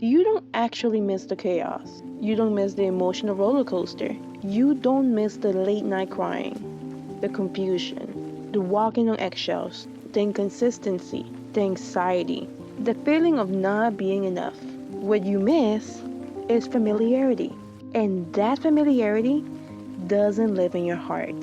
You don't actually miss the chaos. You don't miss the emotional roller coaster. You don't miss the late night crying, the confusion, the walking on eggshells, the inconsistency, the anxiety, the feeling of not being enough. What you miss is familiarity. And that familiarity doesn't live in your heart,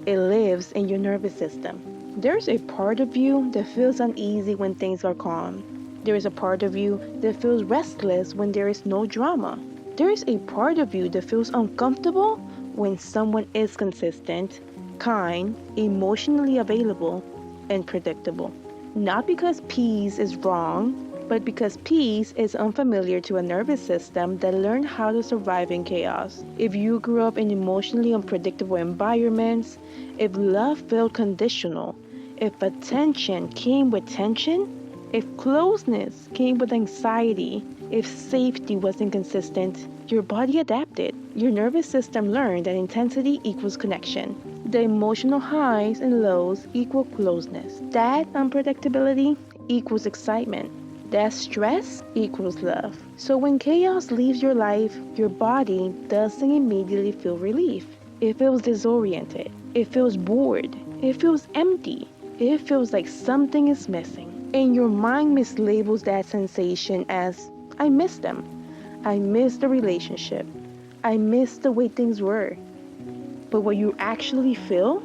it lives in your nervous system. There's a part of you that feels uneasy when things are calm. There is a part of you that feels restless when there is no drama. There is a part of you that feels uncomfortable when someone is consistent, kind, emotionally available, and predictable. Not because peace is wrong, but because peace is unfamiliar to a nervous system that learned how to survive in chaos. If you grew up in emotionally unpredictable environments, if love felt conditional, if attention came with tension, if closeness came with anxiety, if safety was inconsistent, your body adapted. Your nervous system learned that intensity equals connection. The emotional highs and lows equal closeness. That unpredictability equals excitement. That stress equals love. So when chaos leaves your life, your body doesn't immediately feel relief. It feels disoriented. It feels bored. It feels empty. It feels like something is missing. And your mind mislabels that sensation as, I miss them. I miss the relationship. I miss the way things were. But what you actually feel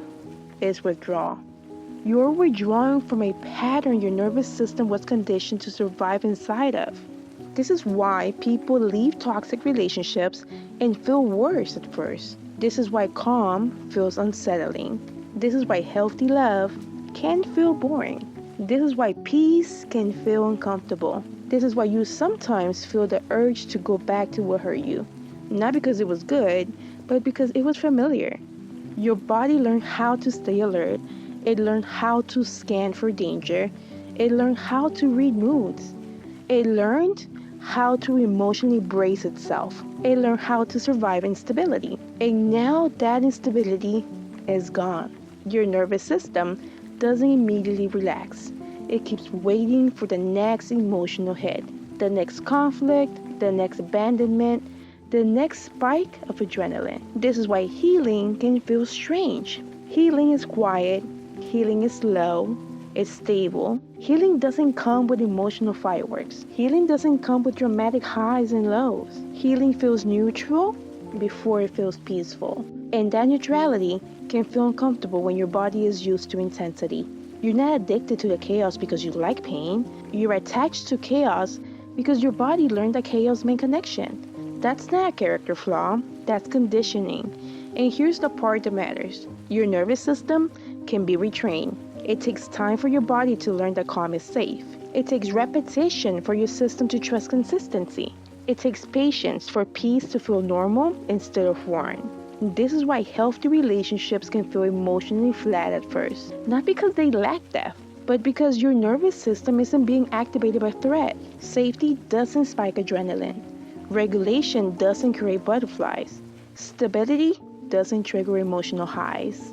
is withdrawal. You're withdrawing from a pattern your nervous system was conditioned to survive inside of. This is why people leave toxic relationships and feel worse at first. This is why calm feels unsettling. This is why healthy love can feel boring. This is why peace can feel uncomfortable. This is why you sometimes feel the urge to go back to what hurt you. Not because it was good, but because it was familiar. Your body learned how to stay alert. It learned how to scan for danger. It learned how to read moods. It learned how to emotionally brace itself. It learned how to survive instability. And now that instability is gone. Your nervous system doesn't immediately relax. It keeps waiting for the next emotional hit, the next conflict, the next abandonment, the next spike of adrenaline. This is why healing can feel strange. Healing is quiet, healing is slow, it's stable. Healing doesn't come with emotional fireworks. Healing doesn't come with dramatic highs and lows. Healing feels neutral before it feels peaceful. And that neutrality can feel uncomfortable when your body is used to intensity. You're not addicted to the chaos because you like pain. You're attached to chaos because your body learned that chaos meant connection. That's not a character flaw, that's conditioning. And here's the part that matters. Your nervous system can be retrained. It takes time for your body to learn that calm is safe. It takes repetition for your system to trust consistency. It takes patience for peace to feel normal instead of foreign. This is why healthy relationships can feel emotionally flat at first. Not because they lack depth, but because your nervous system isn't being activated by threat. Safety doesn't spike adrenaline. Regulation doesn't create butterflies. Stability doesn't trigger emotional highs.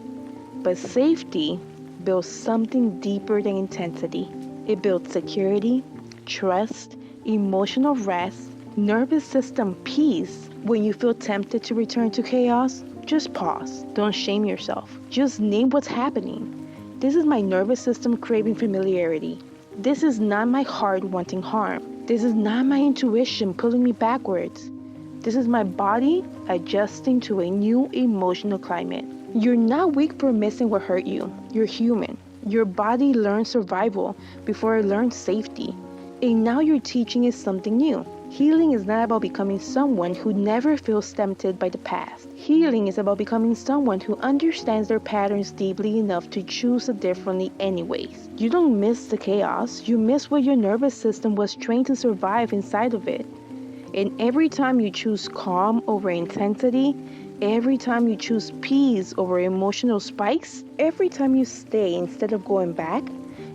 But safety builds something deeper than intensity. It builds security, trust, emotional rest, nervous system peace. When you feel tempted to return to chaos, just pause. Don't shame yourself. Just name what's happening. This is my nervous system craving familiarity. This is not my heart wanting harm. This is not my intuition pulling me backwards. This is my body adjusting to a new emotional climate. You're not weak for missing what hurt you. You're human. Your body learned survival before it learned safety. And now you're teaching it something new. Healing is not about becoming someone who never feels tempted by the past. Healing is about becoming someone who understands their patterns deeply enough to choose it differently anyways. You don't miss the chaos, you miss what your nervous system was trained to survive inside of it. And every time you choose calm over intensity, every time you choose peace over emotional spikes, every time you stay instead of going back,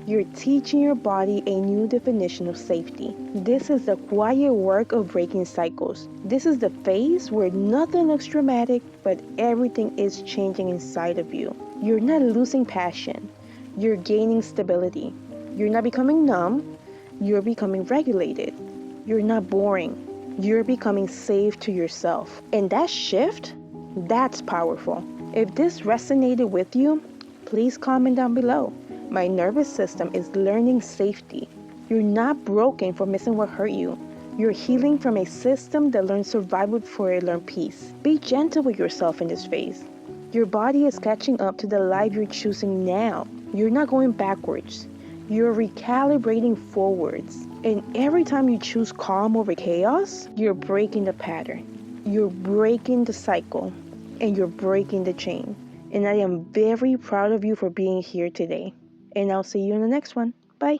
you're teaching your body a new definition of safety. This is the quiet work of breaking cycles. This is the phase where nothing looks dramatic, but everything is changing inside of you. You're not losing passion. You're gaining stability. You're not becoming numb. You're becoming regulated. You're not boring. You're becoming safe to yourself. And that shift, that's powerful. If this resonated with you, please comment down below. My nervous system is learning safety. You're not broken for missing what hurt you. You're healing from a system that learned survival before it learned peace. Be gentle with yourself in this phase. Your body is catching up to the life you're choosing now. You're not going backwards. You're recalibrating forwards. And every time you choose calm over chaos, you're breaking the pattern. You're breaking the cycle. And you're breaking the chain. And I am very proud of you for being here today. And I'll see you in the next one. Bye.